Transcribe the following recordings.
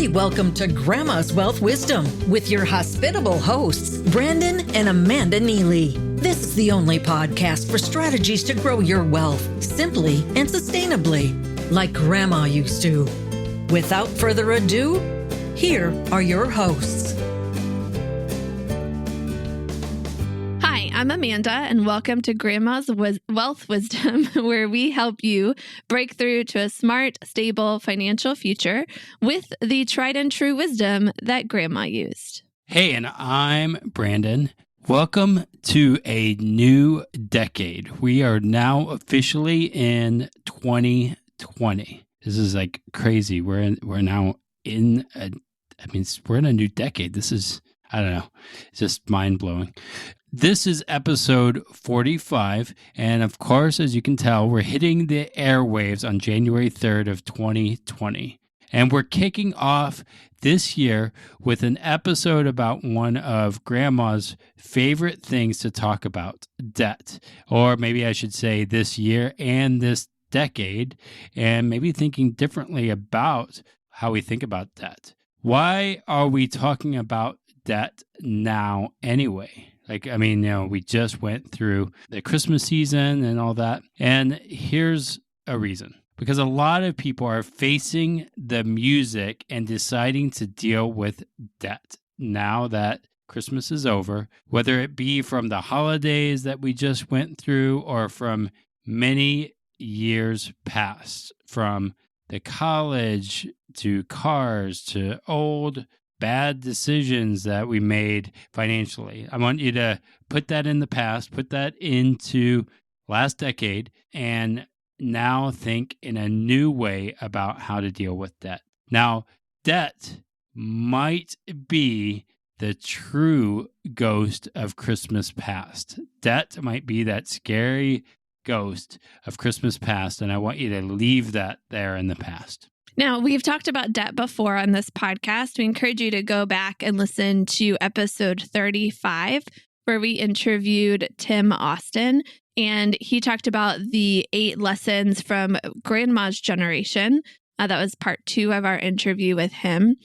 hearty welcome to Grandma's Wealth Wisdom with your hospitable hosts, Brandon and Amanda Neely. This is the only podcast for strategies to grow your wealth simply and sustainably, like Grandma used to. Without further ado, here are your hosts. Hi, I'm Amanda, and welcome to Grandma's Wealth Wisdom, where we help you break through to a smart, stable financial future with the tried and true wisdom that Grandma used. Hey, and I'm Brandon. Welcome to a new decade. We are now officially in 2020. This is like crazy. We're now in we're in a new decade. This is, I don't know, it's just mind-blowing. This is episode 45, and of course, as you can tell, we're hitting the airwaves on January 3rd of 2020. And we're kicking off this year with an episode about one of Grandma's favorite things to talk about, debt. Or maybe I should say this year and this decade, and maybe thinking differently about how we think about debt. Why are we talking about debt now anyway? We just went through the Christmas season and all that. And here's a reason. Because a lot of people are facing the music and deciding to deal with debt now that Christmas is over, whether it be from the holidays that we just went through or from many years past, from the college to cars to old bad decisions that we made financially. I want you to put that in the past, put that into last decade, and now think in a new way about how to deal with debt. Now, debt might be the true ghost of Christmas past. Debt might be that scary ghost of Christmas past, and I want you to leave that there in the past. Now, we've talked about debt before on this podcast. We encourage you to go back and listen to episode 35, where we interviewed Tim Austin, and he talked about the 8 lessons from Grandma's generation. That was part 2 of our interview with him.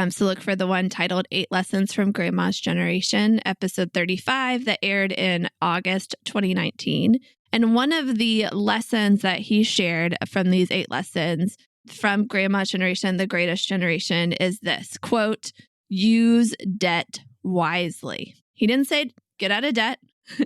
So look for the one titled 8 Lessons from Grandma's Generation, episode 35, that aired in August 2019. And one of the lessons that he shared from these 8 lessons from Grandma's generation, the greatest generation, is this, quote, use debt wisely. He didn't say get out of debt.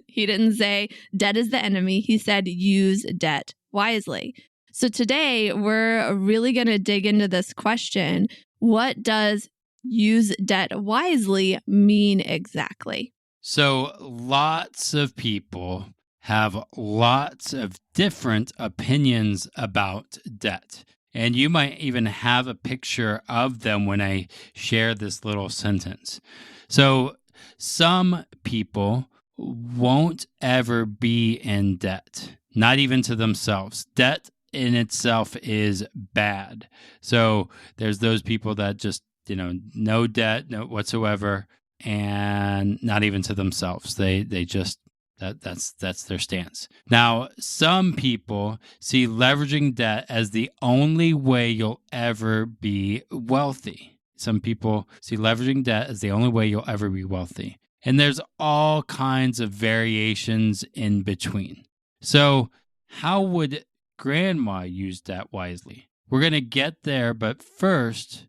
He didn't say debt is the enemy. He said use debt wisely. So today we're really going to dig into this question. What does use debt wisely mean exactly? So lots of people have lots of different opinions about debt. And you might even have a picture of them when I share this little sentence. So some people won't ever be in debt, not even to themselves. Debt in itself is bad. So there's those people that just, no debt, no whatsoever, and not even to themselves. They just That's their stance. Now, some people see leveraging debt as the only way you'll ever be wealthy. Some people see leveraging debt as the only way you'll ever be wealthy. And there's all kinds of variations in between. So how would Grandma use debt wisely? We're going to get there, but first,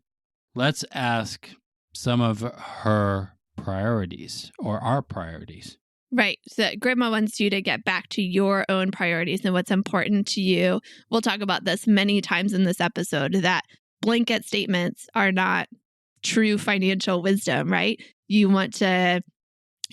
let's ask some of her priorities or our priorities. Right. So Grandma wants you to get back to your own priorities and what's important to you. We'll talk about this many times in this episode, that blanket statements are not true financial wisdom, right? You want to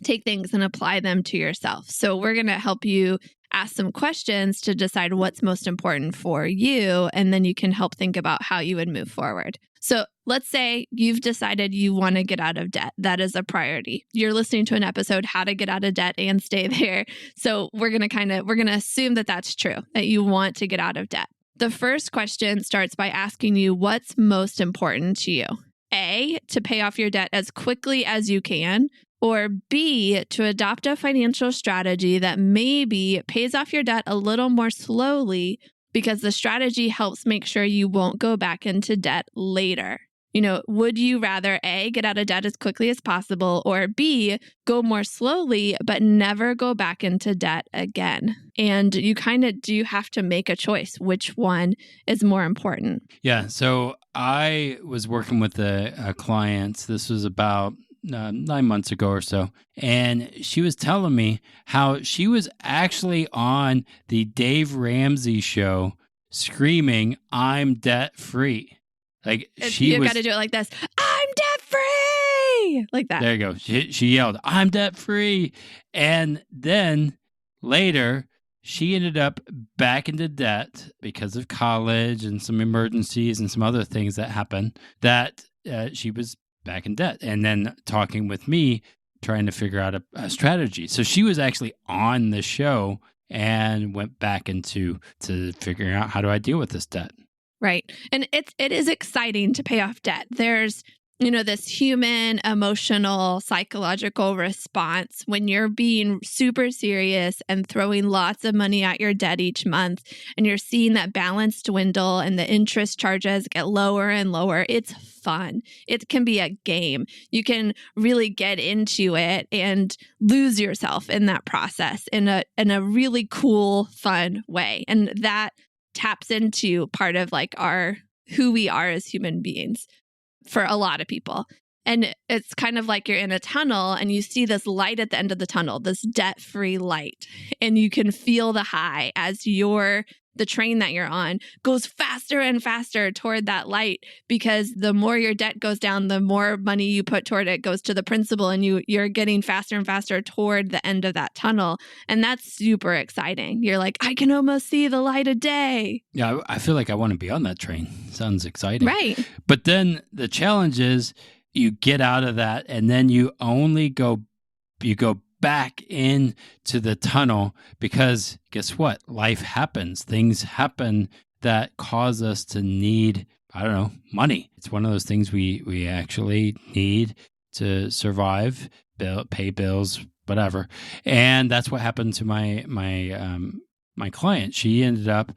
take things and apply them to yourself. So we're going to help you ask some questions to decide what's most important for you, and then you can help think about how you would move forward. So let's say you've decided you want to get out of debt. That is a priority. You're listening to an episode, How to Get Out of Debt and Stay There. So we're going to assume that that's true, that you want to get out of debt. The first question starts by asking you what's most important to you. A, to pay off your debt as quickly as you can, or B, to adopt a financial strategy that maybe pays off your debt a little more slowly because the strategy helps make sure you won't go back into debt later. Would you rather A, get out of debt as quickly as possible, or B, go more slowly, but never go back into debt again? And you kind of do have to make a choice. Which one is more important? Yeah. So I was working with a client. This was about 9 months ago or so. And she was telling me how she was actually on the Dave Ramsey show screaming, "I'm debt free." Like you got to do it like this. I'm debt free. Like that. There you go. She yelled, "I'm debt free." And then later, she ended up back into debt because of college and some emergencies and some other things that happened, that she was back in debt. And then talking with me, trying to figure out a strategy. So she was actually on the show and went back into figuring out, how do I deal with this debt? Right. And it is exciting to pay off debt. There's, this human, emotional, psychological response when you're being super serious and throwing lots of money at your debt each month, and you're seeing that balance dwindle and the interest charges get lower and lower. It's fun. It can be a game. You can really get into it and lose yourself in that process in a really cool, fun way. And that taps into part of like who we are as human beings for a lot of people. And it's kind of like you're in a tunnel and you see this light at the end of the tunnel, this debt-free light, and you can feel the high as the train that you're on goes faster and faster toward that light, because the more your debt goes down, the more money you put toward it goes to the principal, and you're getting faster and faster toward the end of that tunnel. And that's super exciting. You're like, I can almost see the light of day. Yeah, I feel like I want to be on that train. Sounds exciting. Right. But then the challenge is you get out of that, and then you go back into the tunnel, because guess what? Life happens. Things happen that cause us to need, money. It's one of those things we actually need to survive, pay bills, whatever. And that's what happened to my client. She ended up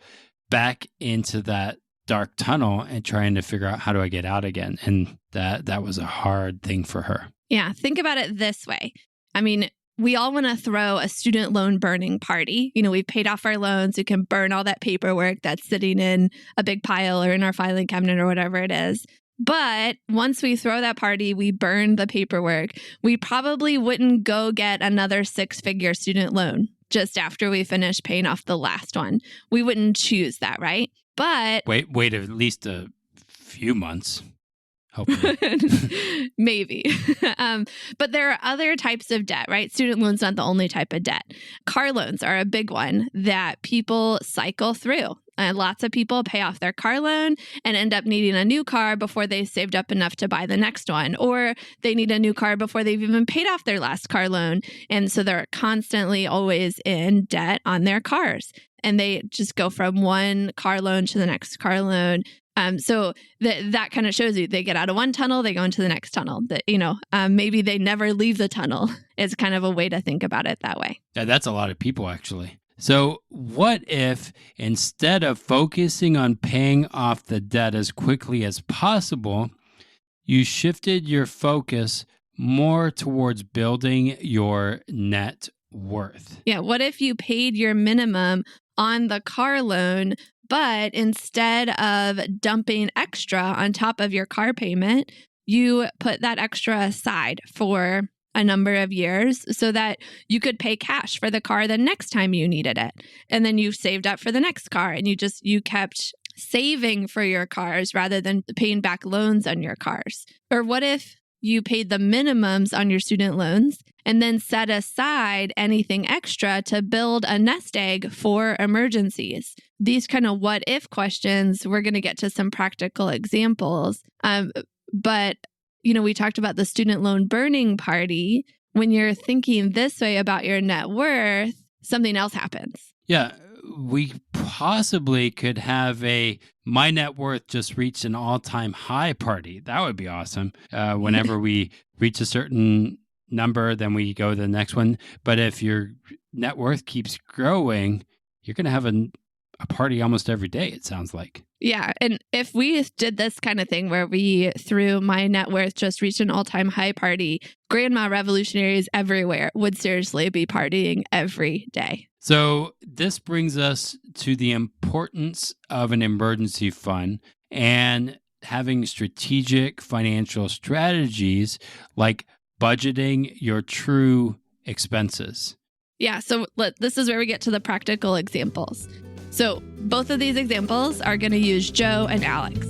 back into that dark tunnel and trying to figure out, how do I get out again? And that was a hard thing for her. Yeah. Think about it this way. I mean, we all want to throw a student loan burning party. We've paid off our loans. We can burn all that paperwork that's sitting in a big pile or in our filing cabinet or whatever it is. But once we throw that party, we burn the paperwork. We probably wouldn't go get another 6-figure student loan just after we finish paying off the last one. We wouldn't choose that, right? But wait at least a few months. Hopefully. Maybe. But there are other types of debt, right? Student loans not the only type of debt. Car loans are a big one that people cycle through. Lots of people pay off their car loan and end up needing a new car before they saved up enough to buy the next one. Or they need a new car before they've even paid off their last car loan. And so they're constantly always in debt on their cars. And they just go from one car loan to the next car loan. So that kind of shows you they get out of one tunnel, they go into the next tunnel. That maybe they never leave the tunnel. It's kind of a way to think about it that way. Yeah, that's a lot of people, actually. So what if instead of focusing on paying off the debt as quickly as possible, you shifted your focus more towards building your net worth? Yeah. What if you paid your minimum on the car loan, but instead of dumping extra on top of your car payment, you put that extra aside for a number of years so that you could pay cash for the car the next time you needed it. And then you saved up for the next car, and you kept saving for your cars rather than paying back loans on your cars. Or what if you paid the minimums on your student loans and then set aside anything extra to build a nest egg for emergencies? These kind of what if questions, we're going to get to some practical examples. But we talked about the student loan burning party. When you're thinking this way about your net worth, something else happens. Yeah, we possibly could have my net worth just reached an all-time high party. That would be awesome. Whenever we reach a certain number, then we go to the next one. But if your net worth keeps growing, you're going to have a party almost every day, it sounds like. Yeah. And if we did this kind of thing where we, through my net worth, just reached an all-time high party, grandma revolutionaries everywhere would seriously be partying every day. So this brings us to the importance of an emergency fund and having strategic financial strategies like budgeting your true expenses. Yeah, so this is where we get to the practical examples. So both of these examples are going to use Joe and Alex.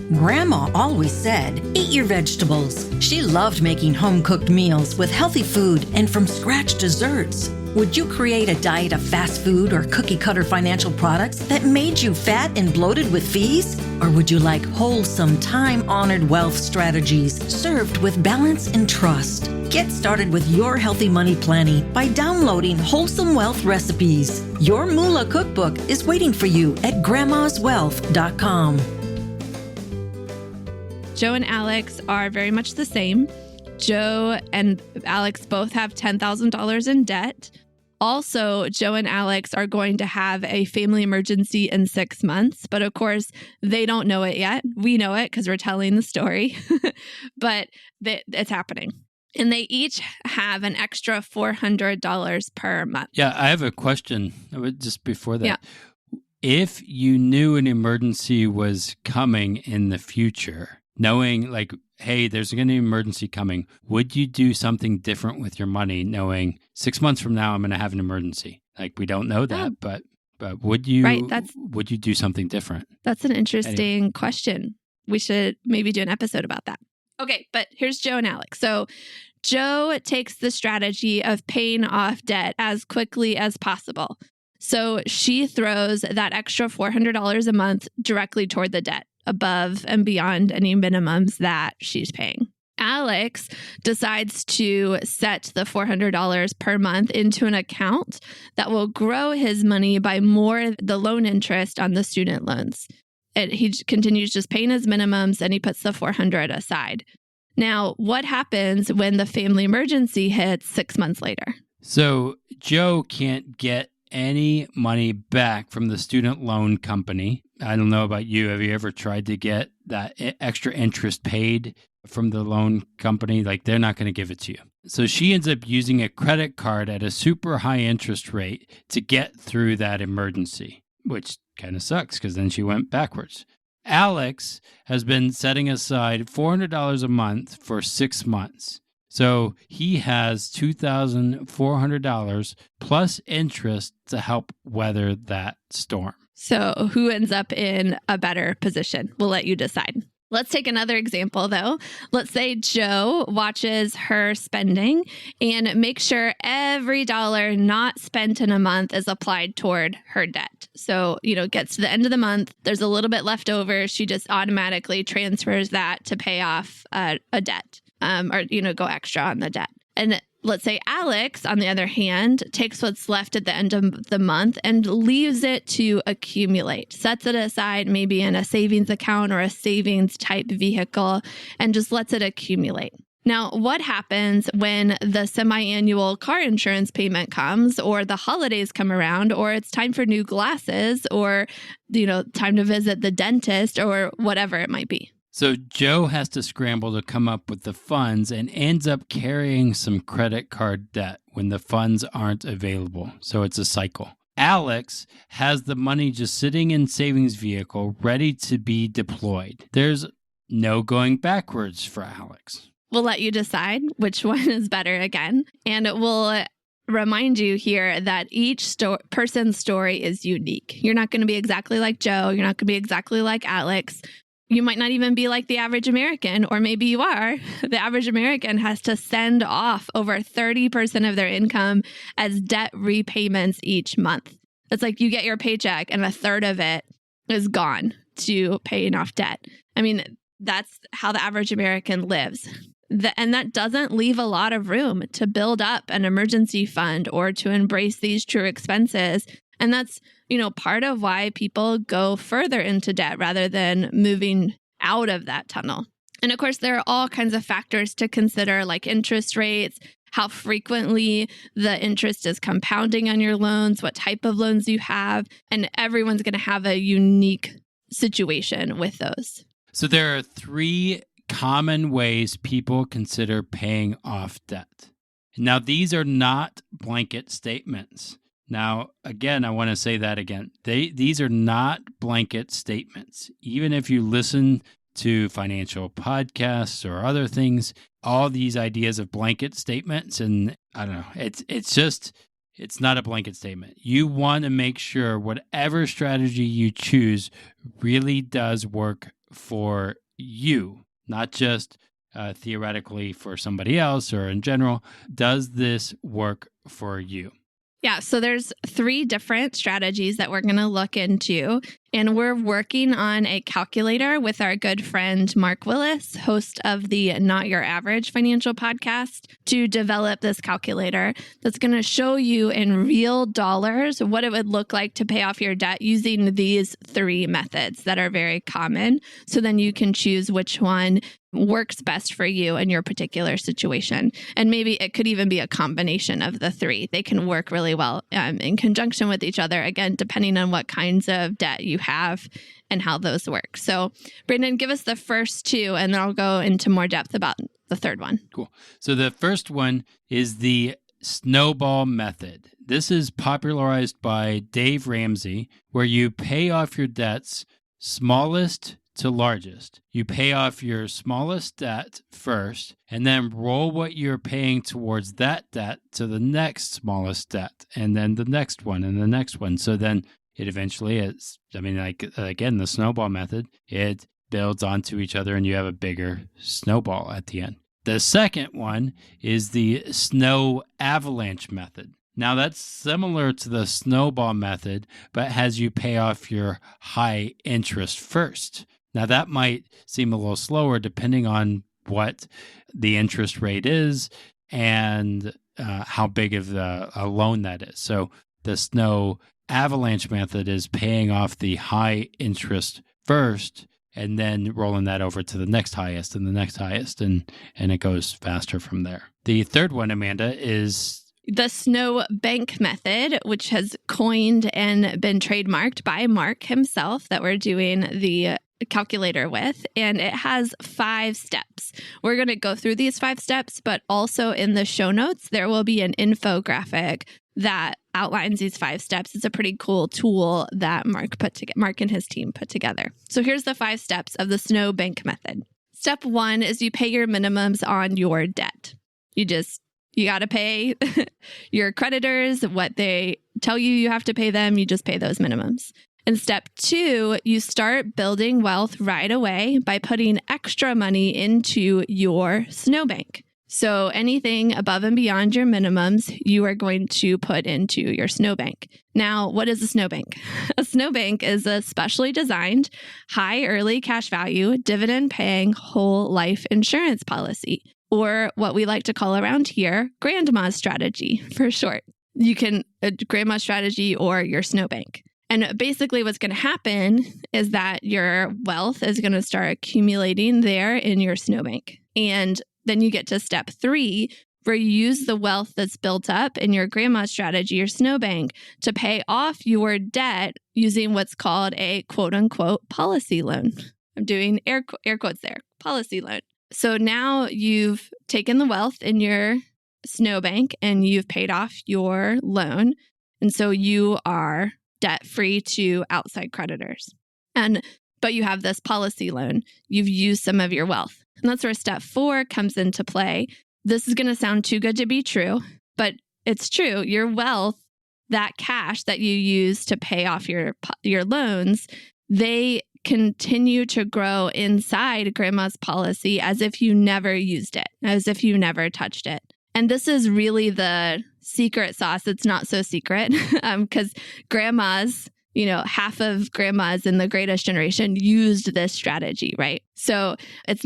Grandma always said, eat your vegetables. She loved making home-cooked meals with healthy food and from-scratch desserts. Would you create a diet of fast food or cookie-cutter financial products that made you fat and bloated with fees? Or would you like wholesome, time-honored wealth strategies served with balance and trust? Get started with your healthy money planning by downloading Wholesome Wealth Recipes. Your Moolah cookbook is waiting for you at grandmaswealth.com. Joe and Alex are very much the same. Joe and Alex both have $10,000 in debt. Also, Joe and Alex are going to have a family emergency in 6 months, but of course, they don't know it yet. We know it because we're telling the story, but it's happening. And they each have an extra $400 per month. Yeah, I have a question just before that. Yeah. If you knew an emergency was coming in the future, knowing like, hey, there's going to be an emergency coming, would you do something different with your money knowing 6 months from now I'm going to have an emergency? Like, we don't know that, but would you would you do something different? That's an interesting question. We should maybe do an episode about that. Okay, but here's Joe and Alex. So Joe takes the strategy of paying off debt as quickly as possible. So she throws that extra $400 a month directly toward the debt, above and beyond any minimums that she's paying. Alex decides to set the $400 per month into an account that will grow his money by more the loan interest on the student loans. And he continues just paying his minimums and he puts the $400 aside. Now, what happens when the family emergency hits 6 months later? So Joe can't get any money back from the student loan company. I don't know about you. Have you ever tried to get that extra interest paid from the loan company? Like, they're not going to give it to you. So she ends up using a credit card at a super high interest rate to get through that emergency, which kind of sucks because then she went backwards. Alex has been setting aside $400 a month for 6 months. So he has $2,400 plus interest to help weather that storm. So who ends up in a better position? We'll let you decide. Let's take another example, though. Let's say Joe watches her spending and makes sure every dollar not spent in a month is applied toward her debt. So, gets to the end of the month, there's a little bit left over. She just automatically transfers that to pay off a debt or go extra on the debt. And let's say Alex, on the other hand, takes what's left at the end of the month and leaves it to accumulate, sets it aside maybe in a savings account or a savings type vehicle, and just lets it accumulate. Now, what happens when the semi-annual car insurance payment comes, or the holidays come around, or it's time for new glasses, or, time to visit the dentist, or whatever it might be? So Joe has to scramble to come up with the funds and ends up carrying some credit card debt when the funds aren't available. So it's a cycle. Alex has the money just sitting in savings vehicle ready to be deployed. There's no going backwards for Alex. We'll let you decide which one is better again. And it will remind you here that each person's story is unique. You're not going to be exactly like Joe. You're not going to be exactly like Alex. You might not even be like the average American, or maybe you are. The average American has to send off over 30% of their income as debt repayments each month. It's like you get your paycheck and a third of it is gone to paying off debt. I mean, that's how the average American lives. And that doesn't leave a lot of room to build up an emergency fund or to embrace these true expenses. And that's, part of why people go further into debt rather than moving out of that tunnel. And of course, there are all kinds of factors to consider, like interest rates, how frequently the interest is compounding on your loans, what type of loans you have, and everyone's going to have a unique situation with those. So there are 3 common ways people consider paying off debt. Now, these are not blanket statements. Now, again, I want to say that again. These are not blanket statements. Even if you listen to financial podcasts or other things, all these ideas of blanket statements, and I don't know, it's not a blanket statement. You want to make sure whatever strategy you choose really does work for you, not just theoretically for somebody else or in general. Does this work for you? Yeah, so there's 3 different strategies that we're going to look into, and we're working on a calculator with our good friend Mark Willis, host of the Not Your Average Financial Podcast, to develop this calculator that's going to show you in real dollars what it would look like to pay off your debt using these 3 methods that are very common. So then you can choose which one works best for you in your particular situation. And maybe it could even be a combination of the 3. They can work really well in conjunction with each other, again, depending on what kinds of debt you have and how those work. So, Brandon, give us the first 2, and then I'll go into more depth about the third one. Cool. So the first one is the Snowball Method. This is popularized by Dave Ramsey, where you pay off your debts smallest to largest. You pay off your smallest debt first, and then roll what you're paying towards that debt to the next smallest debt, and then the next one, and the next one. So then it eventually is, again, the snowball method, it builds onto each other, and you have a bigger snowball at the end. The second one is the Avalanche method. Now, that's similar to the snowball method, but has you pay off your high interest first. Now, that might seem a little slower depending on what the interest rate is and how big of a loan that is. So the Avalanche method is paying off the high interest first and then rolling that over to the next highest and the next highest, and it goes faster from there. The third one, Amanda, is the Snowbank method, which has coined and been trademarked by Mark himself, that we're doing the calculator with, and it has 5 steps. We're going to go through these 5 steps, but also in the show notes, there will be an infographic that outlines these 5 steps. It's a pretty cool tool that Mark and his team put together. So here's the 5 steps of the Snowbank method. Step 1 is you pay your minimums on your debt. You got to pay your creditors what they tell you have to pay them. You just pay those minimums. In step 2, you start building wealth right away by putting extra money into your snowbank. So anything above and beyond your minimums, you are going to put into your snowbank. Now, what is a snowbank? A snowbank is a specially designed, high early cash value, dividend-paying whole life insurance policy, or what we like to call around here, grandma's strategy for short. You can grandma's strategy or your snowbank. And basically what's going to happen is that your wealth is going to start accumulating there in your snowbank. And then you get to step 3, where you use the wealth that's built up in your grandma's strategy, your snowbank, to pay off your debt using what's called a quote unquote policy loan. I'm doing air quotes there, policy loan. So now you've taken the wealth in your snowbank and you've paid off your loan. And so you are debt-free to outside creditors. But you have this policy loan. You've used some of your wealth. And that's where step 4 comes into play. This is going to sound too good to be true, but it's true. Your wealth, that cash that you use to pay off your loans, they continue to grow inside grandma's policy as if you never used it, as if you never touched it. And this is really the secret sauce. It's not so secret because grandmas, half of grandmas in the greatest generation used this strategy, right? So it's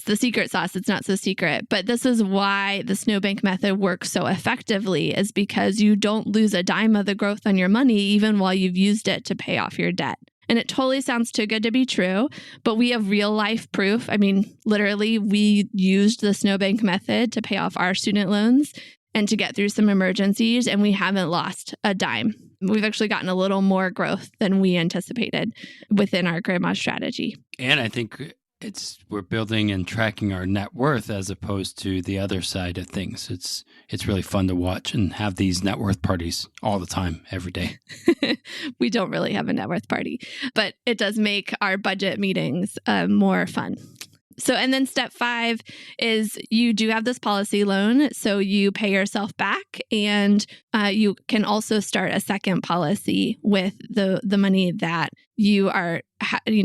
the secret sauce. It's not so secret. But this is why the snowbank method works so effectively, is because you don't lose a dime of the growth on your money, even while you've used it to pay off your debt. And it totally sounds too good to be true, but we have real life proof. I mean, literally, we used the snowbank method to pay off our student loans. and to get through some emergencies, and we haven't lost a dime. We've actually gotten a little more growth than we anticipated within our grandma strategy. And I think we're building and tracking our net worth as opposed to the other side of things. It's really fun to watch and have these net worth parties all the time, every day. We don't really have a net worth party, but it does make our budget meetings more fun. So, and then step 5 is you do have this policy loan, so you pay yourself back, and you can also start a second policy with the money that you are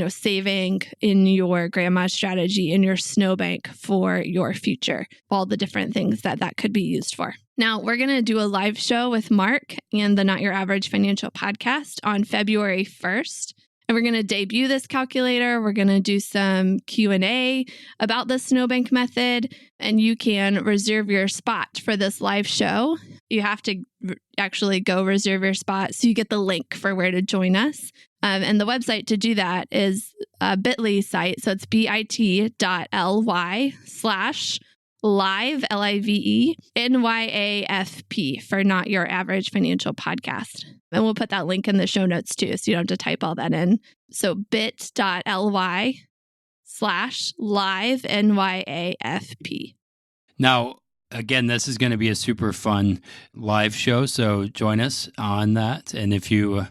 saving in your grandma strategy, in your snowbank for your future, all the different things that could be used for. Now, we're going to do a live show with Mark and the Not Your Average Financial podcast on February 1st. And we're going to debut this calculator. We're going to do some Q&A about the Snowbank method, and you can reserve your spot for this live show. You have to actually go reserve your spot, so you get the link for where to join us. And the website to do that is a bit.ly site. So it's bit.ly/live, LIVE, NYAFP for Not Your Average Financial Podcast. And we'll put that link in the show notes too, so you don't have to type all that in. So bit.ly/live, NYAFP. Now, again, this is going to be a super fun live show, so join us on that. And if you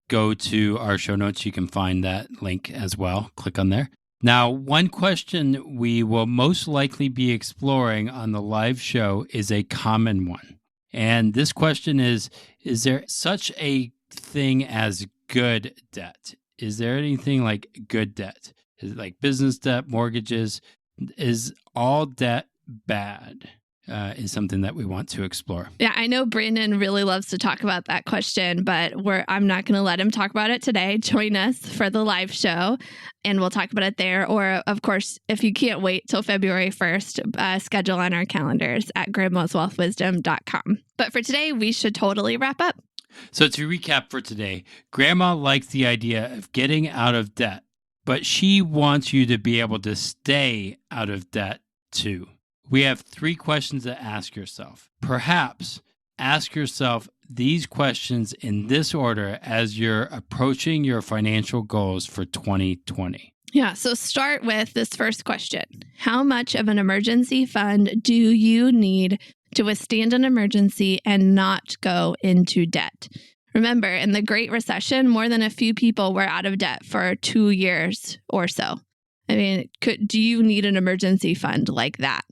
go to our show notes, you can find that link as well. Click on there. Now, one question we will most likely be exploring on the live show is a common one. And this question is there such a thing as good debt? Is there anything like good debt? Is it like business debt, mortgages? Is all debt bad? Is something that we want to explore. Yeah, I know Brandon really loves to talk about that question, but I'm not going to let him talk about it today. Join us for the live show, and we'll talk about it there. Or, of course, if you can't wait till February 1st, schedule on our calendars at grandmaswealthwisdom.com. But for today, we should totally wrap up. So to recap for today, Grandma likes the idea of getting out of debt, but she wants you to be able to stay out of debt too. We have 3 questions to ask yourself. Perhaps ask yourself these questions in this order as you're approaching your financial goals for 2020. Yeah, so start with this first question. How much of an emergency fund do you need to withstand an emergency and not go into debt? Remember, in the Great Recession, more than a few people were out of debt for 2 years or so. I mean, do you need an emergency fund like that?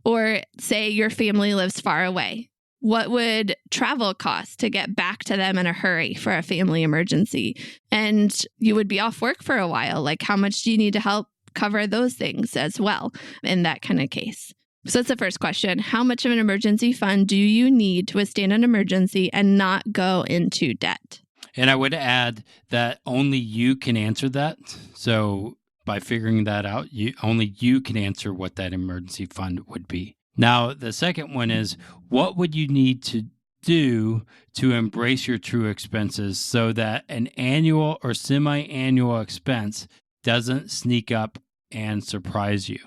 Or say your family lives far away. What would travel cost to get back to them in a hurry for a family emergency? And you would be off work for a while. Like, how much do you need to help cover those things as well in that kind of case? So that's the first question. How much of an emergency fund do you need to withstand an emergency and not go into debt? And I would add that only you can answer that. So by figuring that out, only you can answer what that emergency fund would be. Now, the second one is, what would you need to do to embrace your true expenses so that an annual or semi-annual expense doesn't sneak up and surprise you?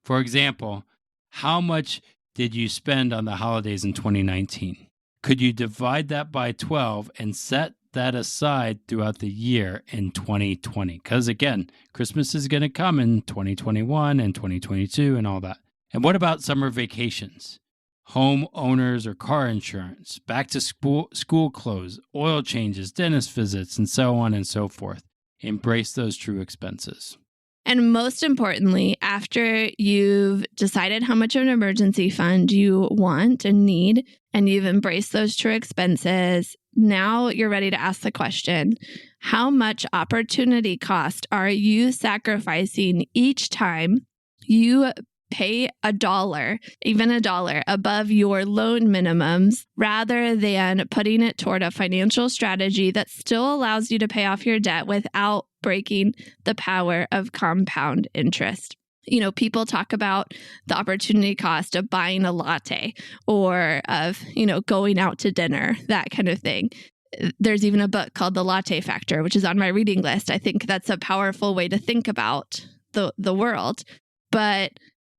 For example, how much did you spend on the holidays in 2019? Could you divide that by 12 and set that aside throughout the year in 2020? Because again, Christmas is going to come in 2021 and 2022 and all that. And what about summer vacations, home owners or car insurance, back to school clothes, oil changes, dentist visits, and so on and so forth? Embrace those true expenses. And most importantly, after you've decided how much of an emergency fund you want and need, and you've embraced those true expenses, now you're ready to ask the question, how much opportunity cost are you sacrificing each time you pay $1, even $1 above your loan minimums, rather than putting it toward a financial strategy that still allows you to pay off your debt without breaking the power of compound interest? You know, people talk about the opportunity cost of buying a latte or of, going out to dinner, that kind of thing. There's even a book called The Latte Factor, which is on my reading list. I think that's a powerful way to think about the world. But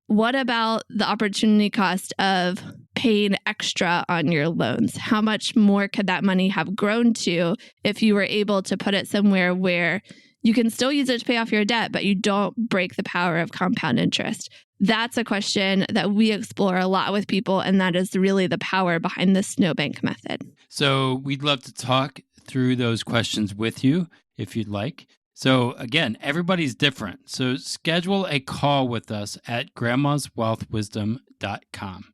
what about the opportunity cost of paying extra on your loans? How much more could that money have grown to if you were able to put it somewhere where you can still use it to pay off your debt, but you don't break the power of compound interest? That's a question that we explore a lot with people, and that is really the power behind the snowbank method. So we'd love to talk through those questions with you if you'd like. So again, everybody's different. So schedule a call with us at grandmaswealthwisdom.com.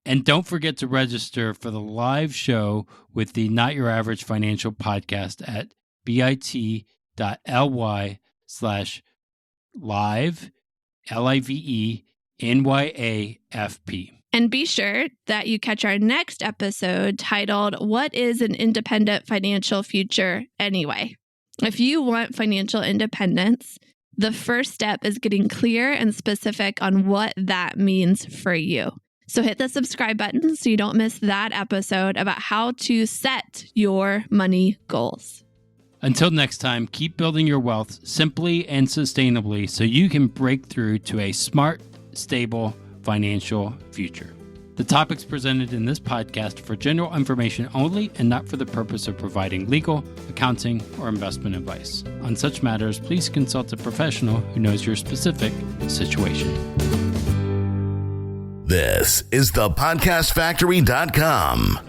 And don't forget to register for the live show with the Not Your Average Financial Podcast at bit.ly/live, LIVE, And be sure that you catch our next episode titled, What is an Independent Financial Future Anyway? If you want financial independence, the first step is getting clear and specific on what that means for you. So hit the subscribe button so you don't miss that episode about how to set your money goals. Until next time, keep building your wealth simply and sustainably so you can break through to a smart, stable financial future. The topics presented in this podcast are for general information only and not for the purpose of providing legal, accounting, or investment advice. On such matters, please consult a professional who knows your specific situation. This is thepodcastfactory.com.